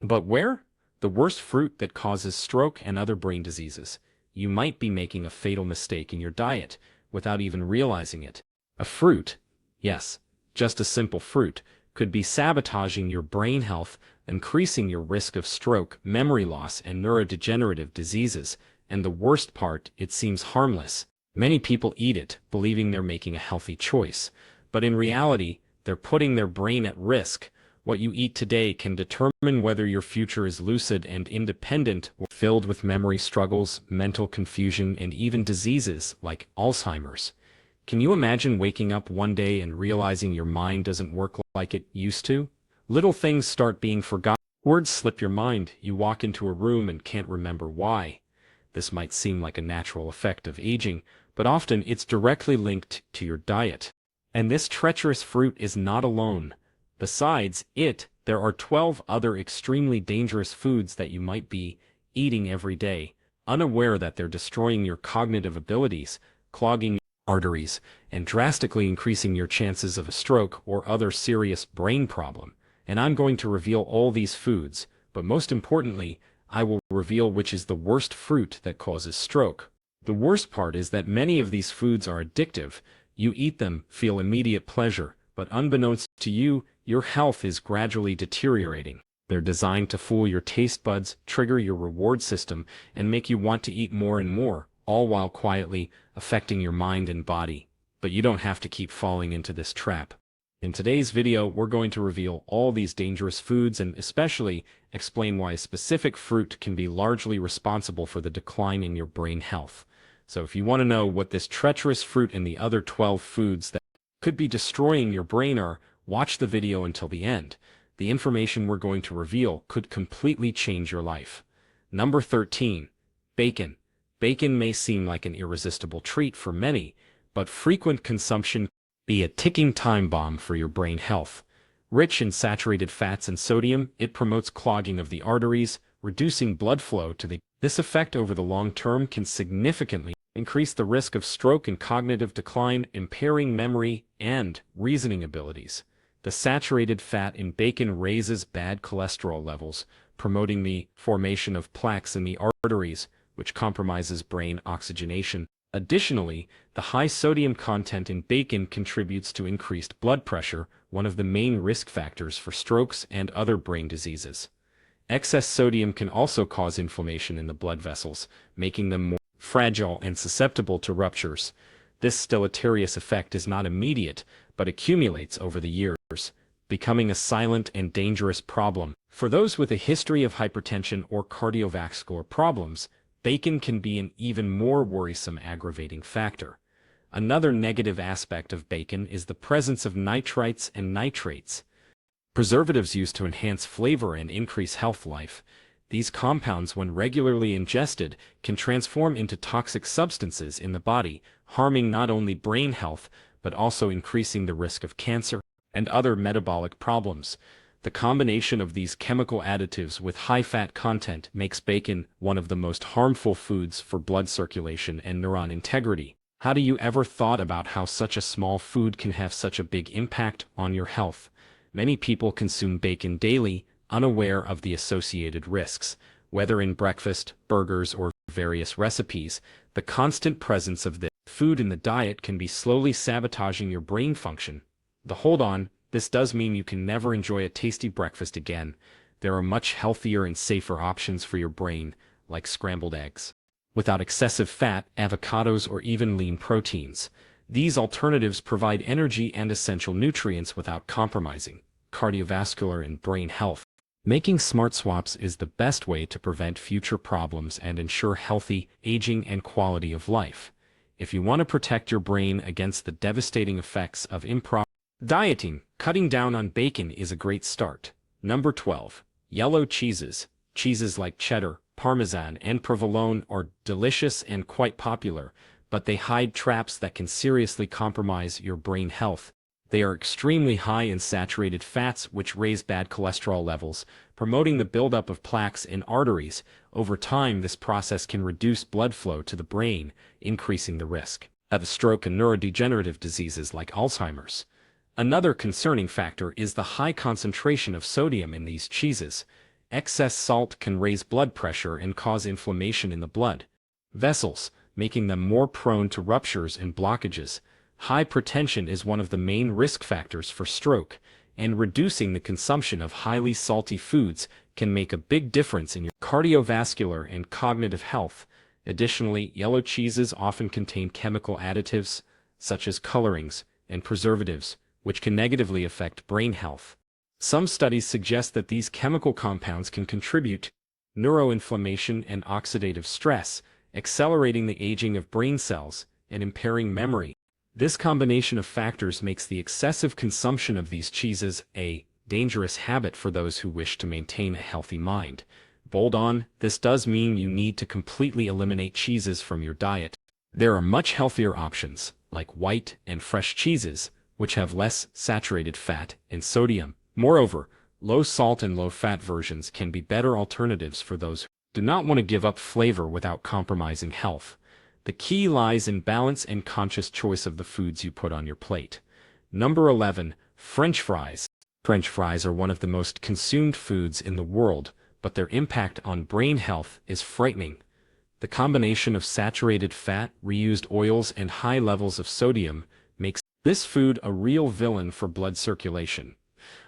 But where? The worst fruit that causes stroke and other brain diseases. You might be making a fatal mistake in your diet without even realizing it. A fruit, yes, just a simple fruit, could be sabotaging your brain health, increasing your risk of stroke, memory loss, and neurodegenerative diseases. And the worst part, it seems harmless. Many people eat it, believing they're making a healthy choice. But in reality, they're putting their brain at risk. What you eat today can determine whether your future is lucid and independent or filled with memory struggles, mental confusion, and even diseases like Alzheimer's. Can you imagine waking up one day and realizing your mind doesn't work like it used to? Little things start being forgotten. Words slip your mind. You walk into a room and can't remember why. This might seem like a natural effect of aging, but often it's directly linked to your diet. And this treacherous fruit is not alone. Besides it, there are 12 other extremely dangerous foods that you might be eating every day, unaware that they're destroying your cognitive abilities, clogging your arteries, and drastically increasing your chances of a stroke or other serious brain problem. And I'm going to reveal all these foods, but most importantly, I will reveal which is the worst fruit that causes stroke. The worst part is that many of these foods are addictive. You eat them, feel immediate pleasure, but unbeknownst to you, your health is gradually deteriorating. They're designed to fool your taste buds, trigger your reward system, and make you want to eat more and more, all while quietly affecting your mind and body. But you don't have to keep falling into this trap. In today's video, we're going to reveal all these dangerous foods and especially explain why a specific fruit can be largely responsible for the decline in your brain health. So if you want to know what this treacherous fruit and the other 12 foods that could be destroying your brain are, watch the video until the end. The information we're going to reveal could completely change your life. Number 13. Bacon. Bacon may seem like an irresistible treat for many, but frequent consumption can be a ticking time bomb for your brain health. Rich in saturated fats and sodium, it promotes clogging of the arteries, reducing blood flow to the. This effect over the long term can significantly increase the risk of stroke and cognitive decline, impairing memory and reasoning abilities. The saturated fat in bacon raises bad cholesterol levels, promoting the formation of plaques in the arteries, which compromises brain oxygenation. Additionally, the high sodium content in bacon contributes to increased blood pressure, one of the main risk factors for strokes and other brain diseases. Excess sodium can also cause inflammation in the blood vessels, making them more fragile and susceptible to ruptures. This deleterious effect is not immediate, but accumulates over the years, becoming a silent and dangerous problem. For those with a history of hypertension or cardiovascular problems, bacon can be an even more worrisome aggravating factor. Another negative aspect of bacon is the presence of nitrites and nitrates, preservatives used to enhance flavor and increase health life. These compounds, when regularly ingested, can transform into toxic substances in the body, harming not only brain health, but also increasing the risk of cancer and other metabolic problems. The combination of these chemical additives with high fat content makes bacon one of the most harmful foods for blood circulation and neuron integrity. How do you ever thought about how such a small food can have such a big impact on your health? Many people consume bacon daily, unaware of the associated risks. Whether in breakfast, burgers, or various recipes, the constant presence of this food in the diet can be slowly sabotaging your brain function. Hold on, this does mean you can never enjoy a tasty breakfast again. There are much healthier and safer options for your brain, like scrambled eggs, without excessive fat, avocados, or even lean proteins. These alternatives provide energy and essential nutrients without compromising cardiovascular and brain health. Making smart swaps is the best way to prevent future problems and ensure healthy aging and quality of life. If you want to protect your brain against the devastating effects of improper dieting, cutting down on bacon is a great start. Number 12. Yellow cheeses. Cheeses like cheddar, Parmesan, and provolone are delicious and quite popular, but they hide traps that can seriously compromise your brain health. They are extremely high in saturated fats, which raise bad cholesterol levels, promoting the buildup of plaques in arteries. Over time, this process can reduce blood flow to the brain, increasing the risk of stroke and neurodegenerative diseases like Alzheimer's. Another concerning factor is the high concentration of sodium in these cheeses. Excess salt can raise blood pressure and cause inflammation in the blood vessels, making them more prone to ruptures and blockages. Hypertension is one of the main risk factors for stroke, and reducing the consumption of highly salty foods can make a big difference in your cardiovascular and cognitive health. Additionally, yellow cheeses often contain chemical additives, such as colorings and preservatives, which can negatively affect brain health. Some studies suggest that these chemical compounds can contribute to neuroinflammation and oxidative stress, accelerating the aging of brain cells and impairing memory. This combination of factors makes the excessive consumption of these cheeses a dangerous habit for those who wish to maintain a healthy mind. Bold on, this does mean you need to completely eliminate cheeses from your diet. There are much healthier options, like white and fresh cheeses, which have less saturated fat and sodium. Moreover, low-salt and low-fat versions can be better alternatives for those who do not want to give up flavor without compromising health. The key lies in balance and conscious choice of the foods you put on your plate. Number 11. French fries. French fries are one of the most consumed foods in the world, but their impact on brain health is frightening. The combination of saturated fat, reused oils, and high levels of sodium makes this food a real villain for blood circulation.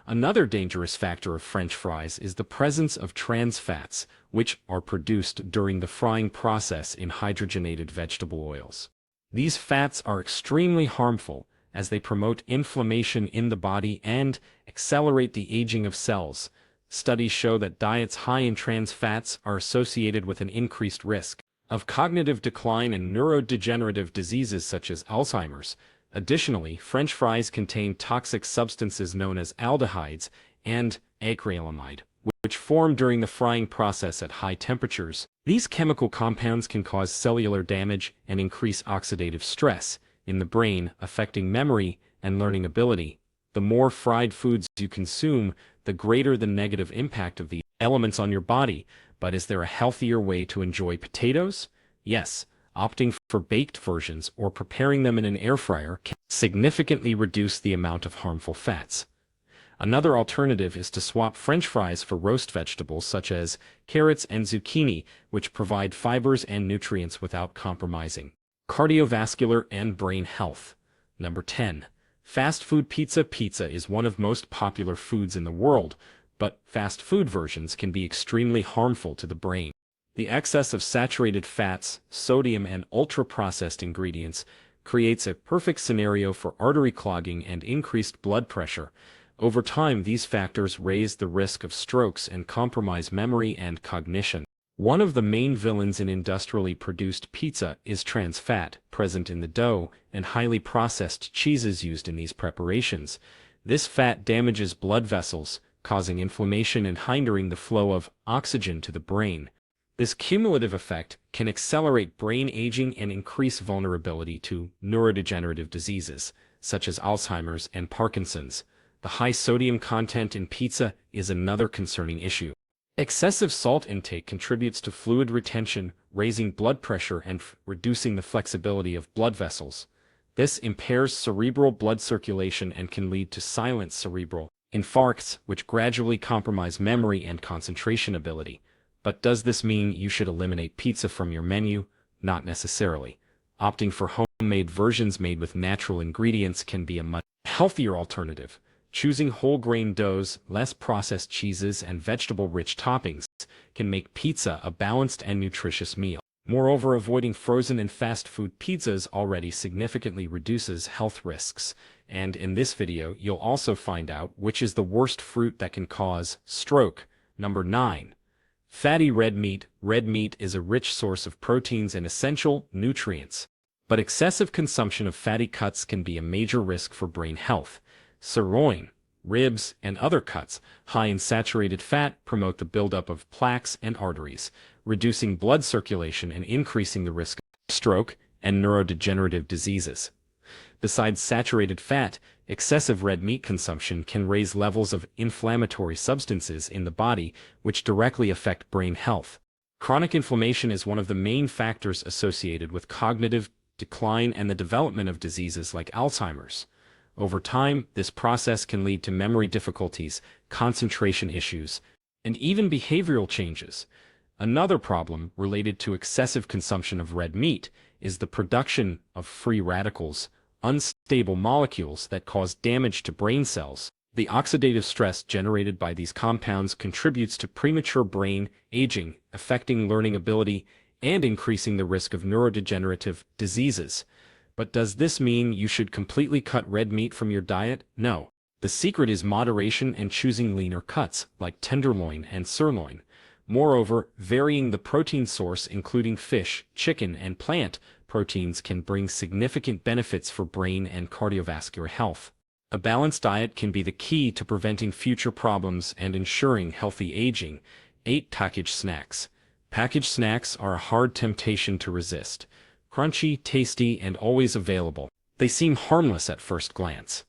Another dangerous factor of French fries is the presence of trans fats, which are produced during the frying process in hydrogenated vegetable oils. These fats are extremely harmful as they promote inflammation in the body and accelerate the aging of cells. Studies show that diets high in trans fats are associated with an increased risk of cognitive decline and neurodegenerative diseases such as Alzheimer's. Additionally, French fries contain toxic substances known as aldehydes and acrylamide, which form during the frying process at high temperatures. These chemical compounds can cause cellular damage and increase oxidative stress in the brain, affecting memory and learning ability. The more fried foods you consume, the greater the negative impact of the elements on your body. But is there a healthier way to enjoy potatoes? Yes. Opting for baked versions or preparing them in an air fryer can significantly reduce the amount of harmful fats. Another alternative is to swap French fries for roast vegetables such as carrots and zucchini, which provide fibers and nutrients without compromising cardiovascular and brain health. Number 10. Fast food pizza. Pizza is one of most popular foods in the world, but fast food versions can be extremely harmful to the brain. The excess of saturated fats, sodium, and ultra-processed ingredients creates a perfect scenario for artery clogging and increased blood pressure. Over time, these factors raise the risk of strokes and compromise memory and cognition. One of the main villains in industrially produced pizza is trans fat, present in the dough and highly processed cheeses used in these preparations. This fat damages blood vessels, causing inflammation and hindering the flow of oxygen to the brain. This cumulative effect can accelerate brain aging and increase vulnerability to neurodegenerative diseases, such as Alzheimer's and Parkinson's. The high sodium content in pizza is another concerning issue. Excessive salt intake contributes to fluid retention, raising blood pressure and reducing the flexibility of blood vessels. This impairs cerebral blood circulation and can lead to silent cerebral infarcts, which gradually compromise memory and concentration ability. But does this mean you should eliminate pizza from your menu? Not necessarily. Opting for homemade versions made with natural ingredients can be a much healthier alternative. Choosing whole grain doughs, less processed cheeses, and vegetable-rich toppings can make pizza a balanced and nutritious meal. Moreover, avoiding frozen and fast food pizzas already significantly reduces health risks. And in this video, you'll also find out which is the worst fruit that can cause stroke. Number 9. Fatty red meat. Red meat is a rich source of proteins and essential nutrients, but excessive consumption of fatty cuts can be a major risk for brain health. Sirloin, ribs, and other cuts high in saturated fat promote the buildup of plaques and arteries, reducing blood circulation and increasing the risk of stroke and neurodegenerative diseases. Besides saturated fat, excessive red meat consumption can raise levels of inflammatory substances in the body, which directly affect brain health. Chronic inflammation is one of the main factors associated with cognitive decline and the development of diseases like Alzheimer's. Over time, this process can lead to memory difficulties, concentration issues, and even behavioral changes. Another problem related to excessive consumption of red meat is the production of free radicals, unstable molecules that cause damage to brain cells. The oxidative stress generated by these compounds contributes to premature brain aging, affecting learning ability and increasing the risk of neurodegenerative diseases. But does this mean you should completely cut red meat from your diet? No. The secret is moderation and choosing leaner cuts, like tenderloin and sirloin. Moreover, varying the protein source, including fish, chicken, and plant proteins, can bring significant benefits for brain and cardiovascular health. A balanced diet can be the key to preventing future problems and ensuring healthy aging. 8. Packaged snacks. Packaged snacks are a hard temptation to resist. Crunchy, tasty, and always available. They seem harmless at first glance.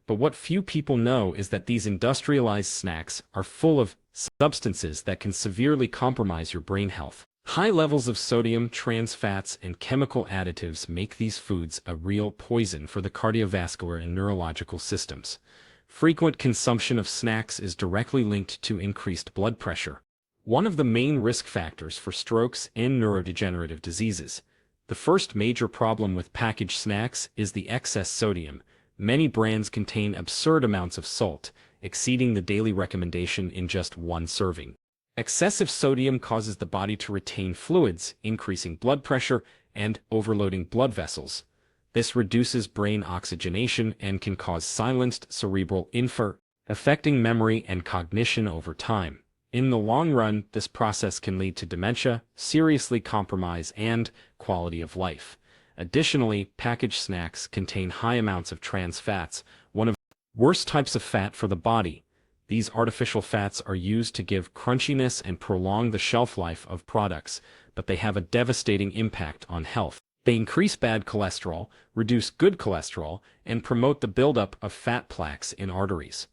But what few people know is that these industrialized snacks are full of substances that can severely compromise your brain health. High levels of sodium, trans fats, and chemical additives make these foods a real poison for the cardiovascular and neurological systems. Frequent consumption of snacks is directly linked to increased blood pressure, one of the main risk factors for strokes and neurodegenerative diseases. The first major problem with packaged snacks is the excess sodium. Many brands contain absurd amounts of salt, exceeding the daily recommendation in just one serving. Excessive sodium causes the body to retain fluids, increasing blood pressure and overloading blood vessels. This reduces brain oxygenation and can cause silenced cerebral infarct, affecting memory and cognition over time. In the long run, this process can lead to dementia, seriously compromise and quality of life. Additionally, packaged snacks contain high amounts of trans fats, one of the worst types of fat for the body. These artificial fats are used to give crunchiness and prolong the shelf life of products, but they have a devastating impact on health. They increase bad cholesterol, reduce good cholesterol, and promote the buildup of fat plaques in arteries.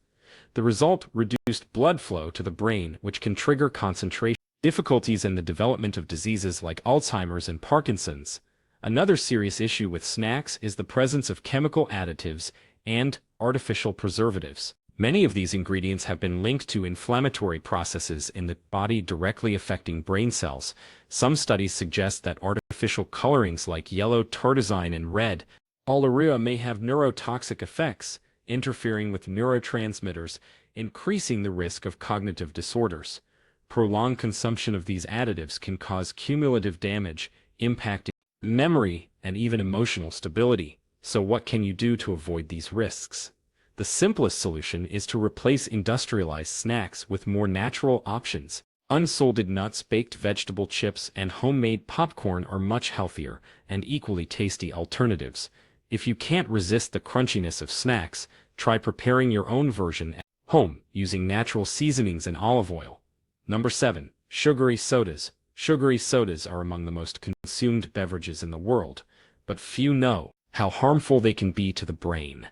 The result: reduced blood flow to the brain, which can trigger concentration difficulties and the development of diseases like Alzheimer's and Parkinson's. Another serious issue with snacks is the presence of chemical additives and artificial preservatives. Many of these ingredients have been linked to inflammatory processes in the body, directly affecting brain cells. Some studies suggest that artificial colorings like yellow tartrazine and red allura may have neurotoxic effects, interfering with neurotransmitters, increasing the risk of cognitive disorders. Prolonged consumption of these additives can cause cumulative damage, impacting memory and even emotional stability. So what can you do to avoid these risks? The simplest solution is to replace industrialized snacks with more natural options. Unsalted nuts, baked vegetable chips, and homemade popcorn are much healthier and equally tasty alternatives. If you can't resist the crunchiness of snacks, try preparing your own version at home using natural seasonings and olive oil. Number 7. Sugary sodas. Sugary sodas are among the most consumed beverages in the world, but few know how harmful they can be to the brain.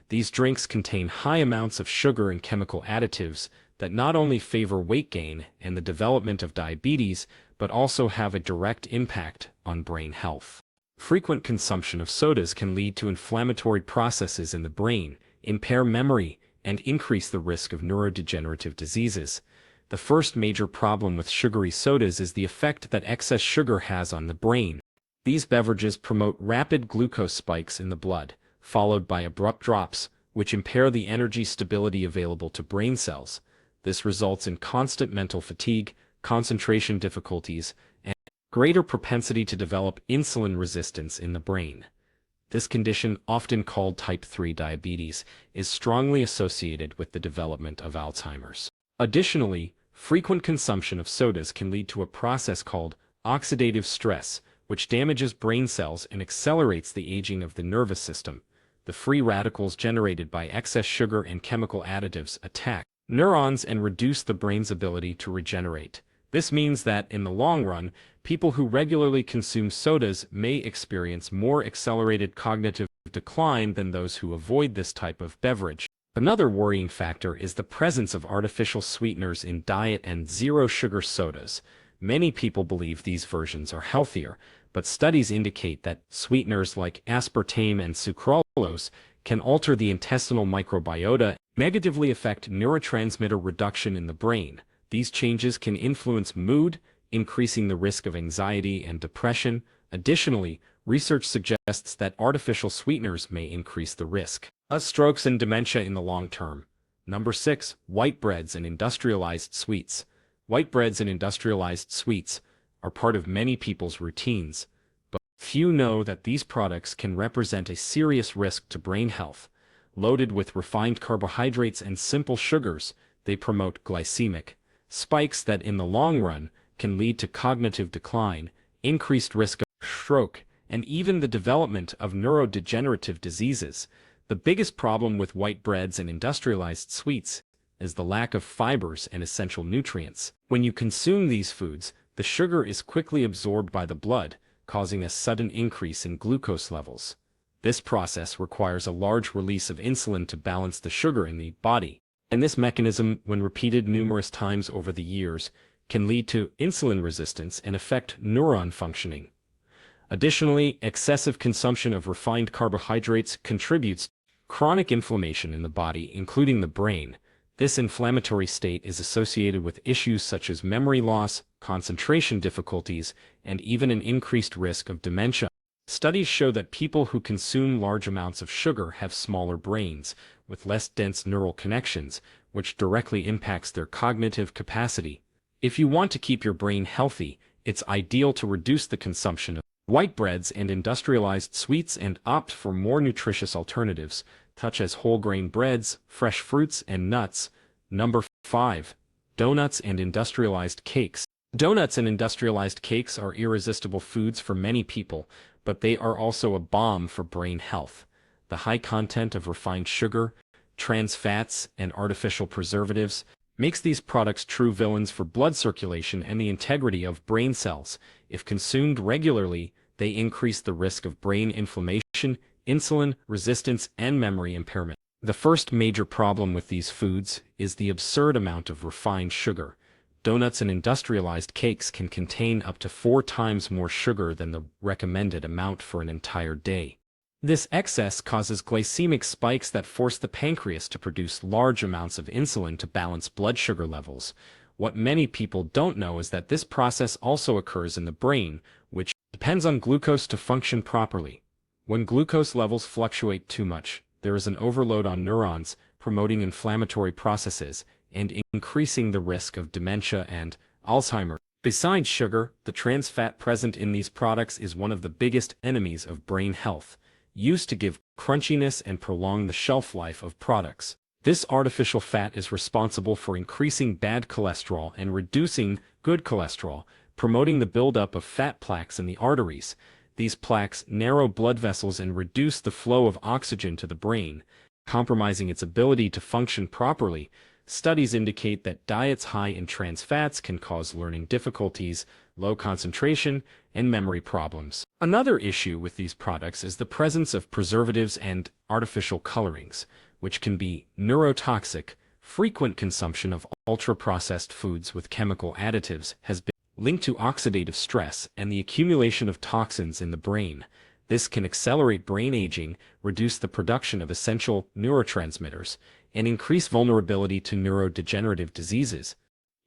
These drinks contain high amounts of sugar and chemical additives that not only favor weight gain and the development of diabetes, but also have a direct impact on brain health. Frequent consumption of sodas can lead to inflammatory processes in the brain, impair memory, and increase the risk of neurodegenerative diseases. The first major problem with sugary sodas is the effect that excess sugar has on the brain. These beverages promote rapid glucose spikes in the blood, followed by abrupt drops, which impair the energy stability available to brain cells. This results in constant mental fatigue, concentration difficulties, and greater propensity to develop insulin resistance in the brain. This condition, often called type 3 diabetes, is strongly associated with the development of Alzheimer's. Additionally, frequent consumption of sodas can lead to a process called oxidative stress, which damages brain cells and accelerates the aging of the nervous system. The free radicals generated by excess sugar and chemical additives attack neurons and reduce the brain's ability to regenerate. This means that, in the long run, people who regularly consume sodas may experience more accelerated cognitive decline than those who avoid this type of beverage. Another worrying factor is the presence of artificial sweeteners in diet and zero-sugar sodas. Many people believe these versions are healthier, but studies indicate that sweeteners like aspartame and sucralose can alter the intestinal microbiota and negatively affect neurotransmitter reduction in the brain. These changes can influence mood, increasing the risk of anxiety and depression. Additionally, research suggests that artificial sweeteners may increase the risk of strokes and dementia in the long term. Number 6. White breads and industrialized sweets. White breads and industrialized sweets are part of many people's routines, but few know that these products can represent a serious risk to brain health. Loaded with refined carbohydrates and simple sugars, they promote glycemic spikes that in the long run can lead to cognitive decline, increased risk of stroke, and even the development of neurodegenerative diseases. The biggest problem with white breads and industrialized sweets is the lack of fibers and essential nutrients. When you consume these foods, the sugar is quickly absorbed by the blood, causing a sudden increase in glucose levels. This process requires a large release of insulin to balance the sugar in the body, and this mechanism, when repeated numerous times over the years, can lead to insulin resistance and affect neuron functioning. Additionally, excessive consumption of refined carbohydrates contributes to chronic inflammation in the body, including the brain. This inflammatory state is associated with issues such as memory loss, concentration difficulties, and even an increased risk of dementia. Studies show that people who consume large amounts of sugar have smaller brains, with less dense neural connections, which directly impacts their cognitive capacity. If you want to keep your brain healthy, it's ideal to reduce the consumption of white breads and industrialized sweets and opt for more nutritious alternatives, such as whole grain breads, fresh fruits, and nuts. Number 5. Donuts and industrialized cakes. Donuts and industrialized cakes are irresistible foods for many people, but they are also a bomb for brain health. The high content of refined sugar, trans fats, and artificial preservatives makes these products true villains for blood circulation and the integrity of brain cells. If consumed regularly, they increase the risk of brain inflammation, insulin resistance, and memory impairment. The first major problem with these foods is the absurd amount of refined sugar. Donuts and industrialized cakes can contain up to 4 times more sugar than the recommended amount for an entire day. This excess causes glycemic spikes that force the pancreas to produce large amounts of insulin to balance blood sugar levels. What many people don't know is that this process also occurs in the brain, which depends on glucose to function properly. When glucose levels fluctuate too much, there is an overload on neurons, promoting inflammatory processes and increasing the risk of dementia and Alzheimer's. Besides sugar, the trans fat present in these products is one of the biggest enemies of brain health, used to give crunchiness and prolong the shelf life of products. This artificial fat is responsible for increasing bad cholesterol and reducing good cholesterol, promoting the buildup of fat plaques in the arteries. These plaques narrow blood vessels and reduce the flow of oxygen to the brain, compromising its ability to function properly. Studies indicate that diets high in trans fats can cause learning difficulties, low concentration, and memory problems. Another issue with these products is the presence of preservatives and artificial colorings, which can be neurotoxic. Frequent consumption of ultra-processed foods with chemical additives has been linked to oxidative stress and the accumulation of toxins in the brain. This can accelerate brain aging, reduce the production of essential neurotransmitters, and increase vulnerability to neurodegenerative diseases.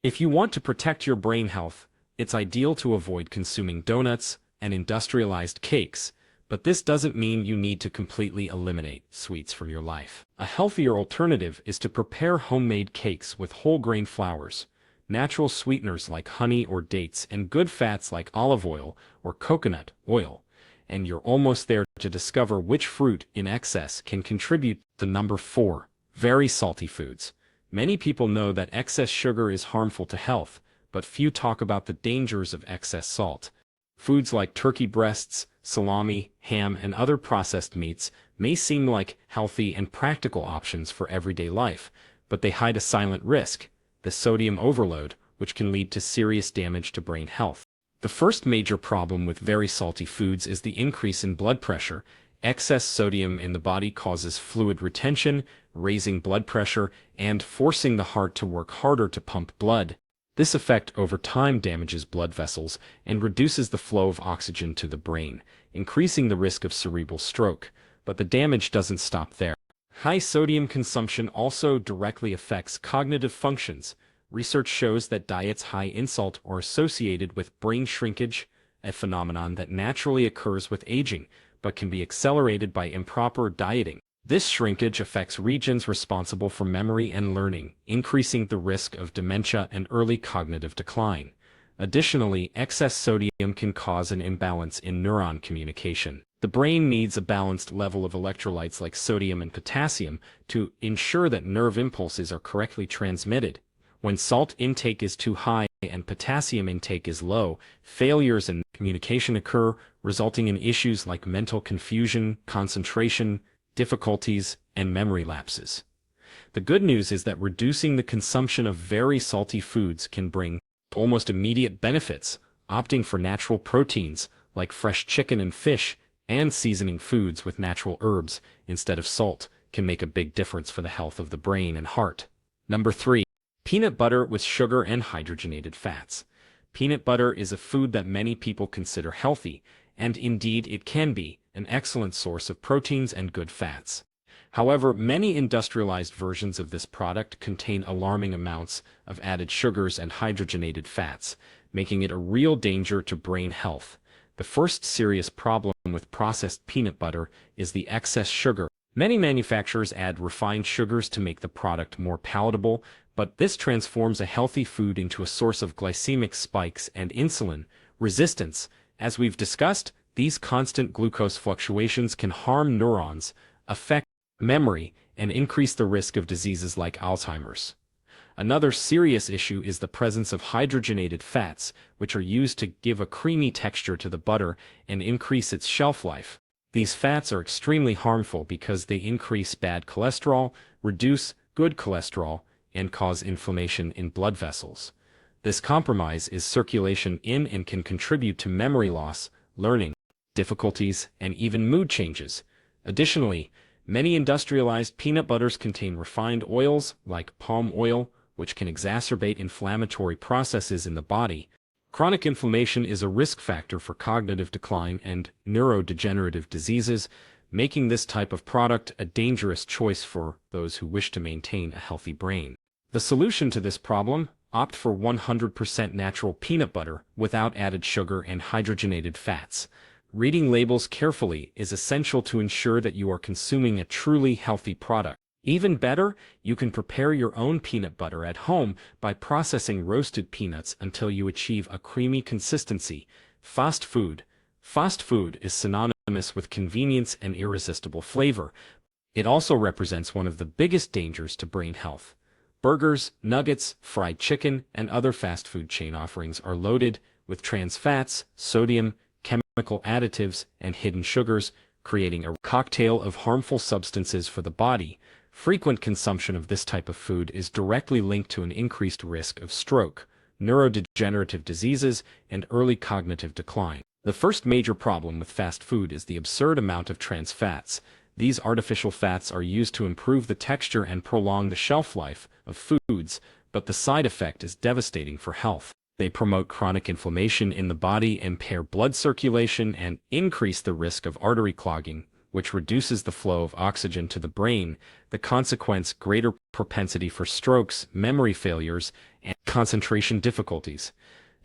If you want to protect your brain health, it's ideal to avoid consuming donuts and industrialized cakes, but this doesn't mean you need to completely eliminate sweets from your life. A healthier alternative is to prepare homemade cakes with whole grain flours, natural sweeteners like honey or dates, and good fats like olive oil or coconut oil, and you're almost there to discover which fruit in excess can contribute to number 4. Very salty foods. Many people know that excess sugar is harmful to health, but few talk about the dangers of excess salt. Foods like turkey breasts, salami, ham, and other processed meats may seem like healthy and practical options for everyday life, but they hide a silent risk: the sodium overload, which can lead to serious damage to brain health. The first major problem with very salty foods is the increase in blood pressure. Excess sodium in the body causes fluid retention, raising blood pressure, and forcing the heart to work harder to pump blood. This effect over time damages blood vessels and reduces the flow of oxygen to the brain, increasing the risk of cerebral stroke. But the damage doesn't stop there. High sodium consumption also directly affects cognitive functions. Research shows that diets high in salt are associated with brain shrinkage, a phenomenon that naturally occurs with aging, but can be accelerated by improper dieting. This shrinkage affects regions responsible for memory and learning, increasing the risk of dementia and early cognitive decline. Additionally, excess sodium can cause an imbalance in neuron communication. The brain needs a balanced level of electrolytes like sodium and potassium to ensure that nerve impulses are correctly transmitted. When salt intake is too high and potassium intake is low, failures in communication occur, resulting in issues like mental confusion, concentration, difficulties, and memory lapses. The good news is that reducing the consumption of very salty foods can bring almost immediate benefits. Opting for natural proteins like fresh chicken and fish and seasoning foods with natural herbs instead of salt can make a big difference for the health of the brain and heart. Number 3. Peanut butter with sugar and hydrogenated fats. Peanut butter is a food that many people consider healthy, and indeed it can be an excellent source of proteins and good fats. However, many industrialized versions of this product contain alarming amounts of added sugars and hydrogenated fats, making it a real danger to brain health. The first serious problem with processed peanut butter is the excess sugar. Many manufacturers add refined sugars to make the product more palatable, but this transforms a healthy food into a source of glycemic spikes and insulin resistance. As we've discussed, these constant glucose fluctuations can harm neurons, affect memory, and increase the risk of diseases like Alzheimer's. Another serious issue is the presence of hydrogenated fats, which are used to give a creamy texture to the butter and increase its shelf life. These fats are extremely harmful because they increase bad cholesterol, reduce good cholesterol, and cause inflammation in blood vessels. This compromise is circulation in and can contribute to memory loss, learning difficulties, and even mood changes. Additionally, many industrialized peanut butters contain refined oils like palm oil, which can exacerbate inflammatory processes in the body. Chronic inflammation is a risk factor for cognitive decline and neurodegenerative diseases, making this type of product a dangerous choice for those who wish to maintain a healthy brain. The solution to this problem: opt for 100% natural peanut butter without added sugar and hydrogenated fats. Reading labels carefully is essential to ensure that you are consuming a truly healthy product. Even better, you can prepare your own peanut butter at home by processing roasted peanuts until you achieve a creamy consistency. Fast food. Fast food is synonymous with convenience and irresistible flavor. It also represents one of the biggest dangers to brain health. Burgers, nuggets, fried chicken, and other fast food chain offerings are loaded with trans fats, sodium, chemical additives, and hidden sugars, creating a cocktail of harmful substances for the body. Frequent consumption of this type of food is directly linked to an increased risk of stroke, neurodegenerative diseases, and early cognitive decline. The first major problem with fast food is the absurd amount of trans fats. These artificial fats are used to improve the texture and prolong the shelf life of foods, but the side effect is devastating for health. They promote chronic inflammation in the body, impair blood circulation, and increase the risk of artery clogging, which reduces the flow of oxygen to the brain. The consequence: greater propensity for strokes, memory failures, and concentration difficulties.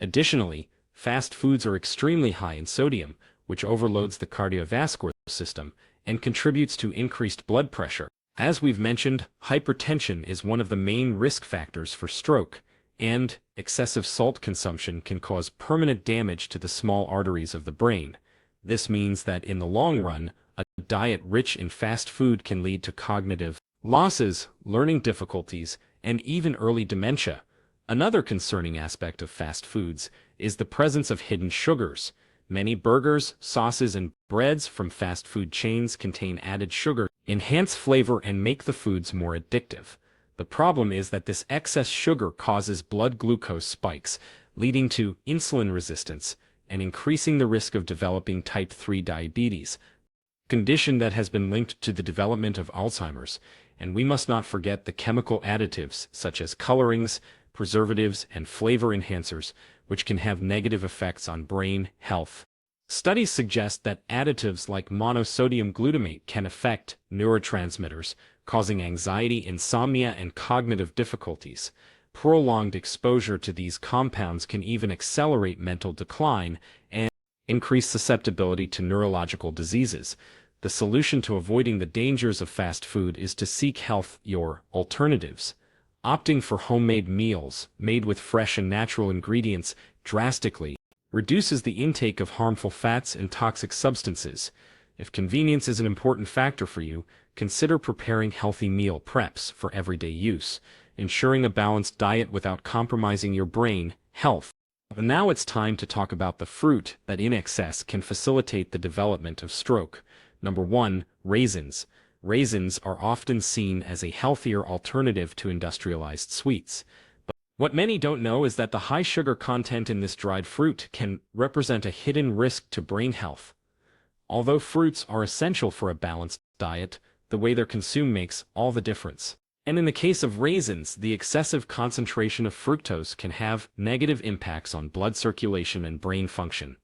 Additionally, fast foods are extremely high in sodium, which overloads the cardiovascular system and contributes to increased blood pressure. As we've mentioned, hypertension is one of the main risk factors for stroke, and excessive salt consumption can cause permanent damage to the small arteries of the brain. This means that in the long run, a diet rich in fast food can lead to cognitive losses, learning difficulties, and even early dementia. Another concerning aspect of fast foods is the presence of hidden sugars. Many burgers, sauces, and breads from fast food chains contain added sugar, enhance flavor, and make the foods more addictive. The problem is that this excess sugar causes blood glucose spikes, leading to insulin resistance and increasing the risk of developing type 3 diabetes, a condition that has been linked to the development of Alzheimer's. And we must not forget the chemical additives such as colorings, preservatives, and flavor enhancers, which can have negative effects on brain health. Studies suggest that additives like monosodium glutamate can affect neurotransmitters, causing anxiety, insomnia, and cognitive difficulties. Prolonged exposure to these compounds can even accelerate mental decline and increase susceptibility to neurological diseases. The solution to avoiding the dangers of fast food is to seek healthier alternatives. Opting for homemade meals, made with fresh and natural ingredients, drastically reduces the intake of harmful fats and toxic substances. If convenience is an important factor for you, consider preparing healthy meal preps for everyday use, ensuring a balanced diet without compromising your brain health. And now it's time to talk about the fruit that in excess can facilitate the development of stroke. Number 1, raisins. Raisins are often seen as a healthier alternative to industrialized sweets. But what many don't know is that the high sugar content in this dried fruit can represent a hidden risk to brain health. Although fruits are essential for a balanced diet, the way they're consumed makes all the difference. And in the case of raisins, the excessive concentration of fructose can have negative impacts on blood circulation and brain function.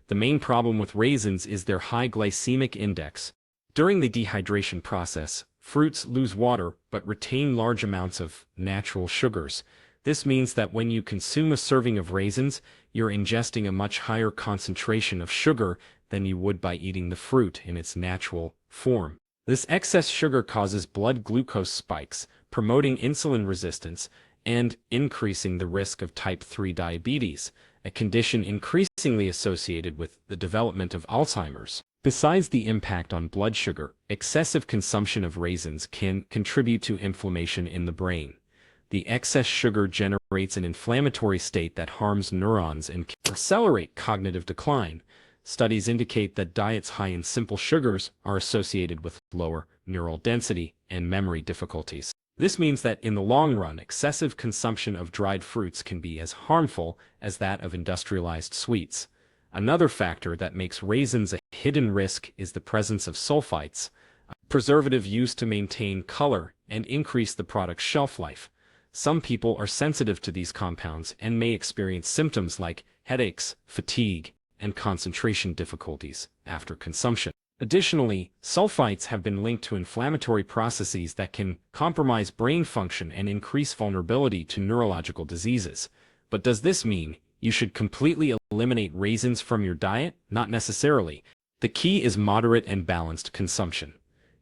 The main problem with raisins is their high glycemic index. During the dehydration process, fruits lose water but retain large amounts of natural sugars. This means that when you consume a serving of raisins, you're ingesting a much higher concentration of sugar than you would by eating the fruit in its natural form. This excess sugar causes blood glucose spikes, promoting insulin resistance and increasing the risk of type 3 diabetes, a condition increasingly associated with the development of Alzheimer's. Besides the impact on blood sugar, excessive consumption of raisins can contribute to inflammation in the brain. The excess sugar generates an inflammatory state that harms neurons and can accelerate cognitive decline. Studies indicate that diets high in simple sugars are associated with lower neural density and memory difficulties. This means that in the long run, excessive consumption of dried fruits can be as harmful as that of industrialized sweets. Another factor that makes raisins a hidden risk is the presence of sulfites, a preservative used to maintain color and increase the product's shelf life. Some people are sensitive to these compounds and may experience symptoms like headaches, fatigue, and concentration difficulties after consumption. Additionally, sulfites have been linked to inflammatory processes that can compromise brain function and increase vulnerability to neurological diseases. But does this mean you should completely eliminate raisins from your diet? Not necessarily. The key is moderate and balanced consumption.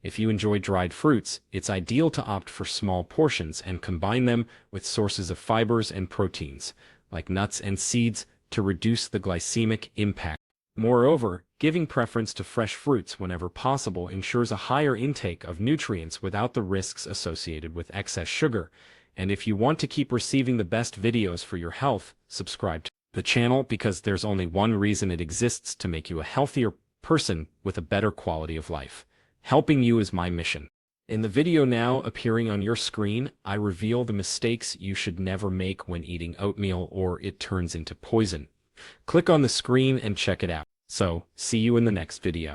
If you enjoy dried fruits, it's ideal to opt for small portions and combine them with sources of fibers and proteins, like nuts and seeds, to reduce the glycemic impact. Moreover, giving preference to fresh fruits whenever possible ensures a higher intake of nutrients without the risks associated with excess sugar. And if you want to keep receiving the best videos for your health, subscribe to the channel, because there's only one reason it exists: to make you a healthier person with a better quality of life. Helping you is my mission. In the video now appearing on your screen, I reveal the mistakes you should never make when eating oatmeal, or it turns into poison. Click on the screen and check it out. So, see you in the next video.